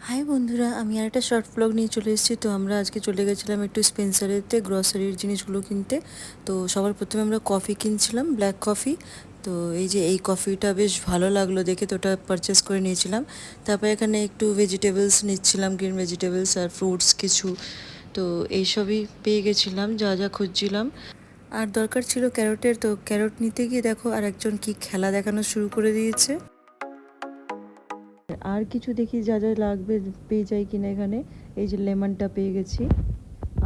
High বন্ধুরা, আমি আর একটা শর্ট ব্লগ নিয়ে চলে এসেছি। তো আমরা আজকে চলে গেছিলাম একটু স্পেন্সারেতে গ্রসারির জিনিসগুলো কিনতে। তো সবার প্রথমে আমরা কফি কিনছিলাম, ব্ল্যাক কফি। তো এই যে এই কফিটা বেশ ভালো লাগলো দেখে, তো ওটা পারচেস করে নিয়েছিলাম। তারপর এখানে একটু ভেজিটেবলস নিচ্ছিলাম, গ্রিন ভেজিটেবলস আর ফ্রুটস কিছু। তো এইসবই পেয়ে গেছিলাম যা যা খুঁজছিলাম। আর দরকার ছিল ক্যারটের, তো ক্যারট নিতে গিয়ে দেখো আর একজন কি খেলা দেখানো শুরু করে দিয়েছে। আর কিছু দেখি যা যা লাগবে পেয়ে যাই কিনা এখানে। এই যে লেমনটা পেয়ে গেছি।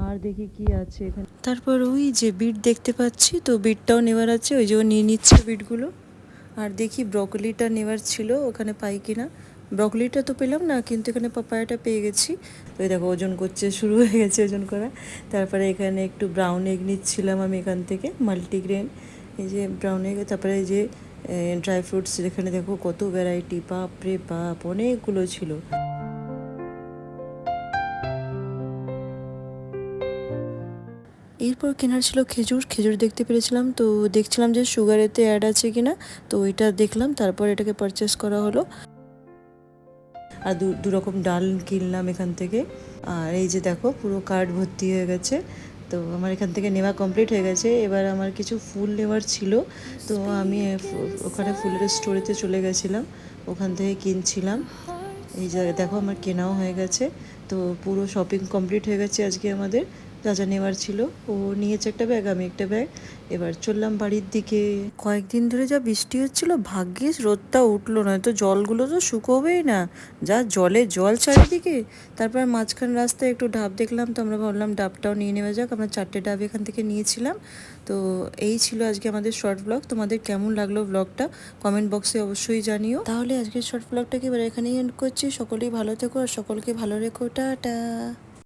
আর দেখি কি আছে এখানে। তারপর ওই যে বিট দেখতে পাচ্ছি, তো বিটটাও নেওয়ার আছে, ওই যে ও নিয়ে নিচ্ছে বিটগুলো। আর দেখি ব্রকলিটা নেওয়ার ছিল, ওখানে পাই কিনা। ব্রকলিটা তো পেলাম না, কিন্তু এখানে পাপায়াটা পেয়ে গেছি। তো এই দেখো ওজন করছে, শুরু হয়ে গেছে ওজন করা। তারপরে এখানে একটু ব্রাউন এগ নিচ্ছিলাম আমি এখান থেকে, মাল্টিগ্রেন। এই যে ব্রাউন এগ, তারপরে এই যে ড্রাই ফ্রুটস, এখানে দেখো কত ভ্যারাইটি, বাপ রে বাপ, অনেকগুলো ছিল। এরপর কেনার ছিল খেজুর। খেজুর দেখতে পেরেছিলাম, তো দেখছিলাম যে সুগারেতে অ্যাড আছে কিনা। তো ওইটা দেখলাম, তারপর এটাকে পারচেস করা হলো। আর দু রকম ডাল কিনলাম এখান থেকে। আর এই যে দেখো পুরো কার্ট ভর্তি হয়ে গেছে। তো আমার এখান থেকে নেওয়া কমপ্লিট হয়ে গেছে। এবার আমার কিছু ফুল নেওয়ার ছিল, তো আমি ওখানে ফুলের স্টোরেতে চলে গেছিলাম, ওখান থেকে কিনছিলাম। এই যে দেখো আমার কেনাও হয়ে গেছে। তো পুরো শপিং কমপ্লিট হয়ে গেছে আজকে আমাদের, যা যা নেওয়ার ছিল। ও নিয়েছে একটা ব্যাগ, আমি একটা ব্যাগ। এবার চললাম বাড়ির দিকে। কয়েকদিন ধরে যা বৃষ্টি হচ্ছিল, ভাগ্যিস রোদটা উঠলো, নয়তো জলগুলো তো শুকোবেই না, যা জলে জল চারিদিকে। তারপর মাঝখান রাস্তায় একটু ডাব দেখলাম, তো আমরা ভাবলাম ডাবটাও নিয়ে নেওয়া যাক। আমরা 4টে ডাব এখান থেকে নিয়েছিলাম। তো এই ছিল আজকে আমাদের শর্ট ব্লগ। তোমাদের কেমন লাগলো ব্লগটা কমেন্ট বক্সে অবশ্যই জানিও। তাহলে আজকের শর্ট ব্লগটাকে এবার এখানেই এন্ড করছি। সকলেই ভালো থেকো আর সকলকে ভালো রেখো। টাটা।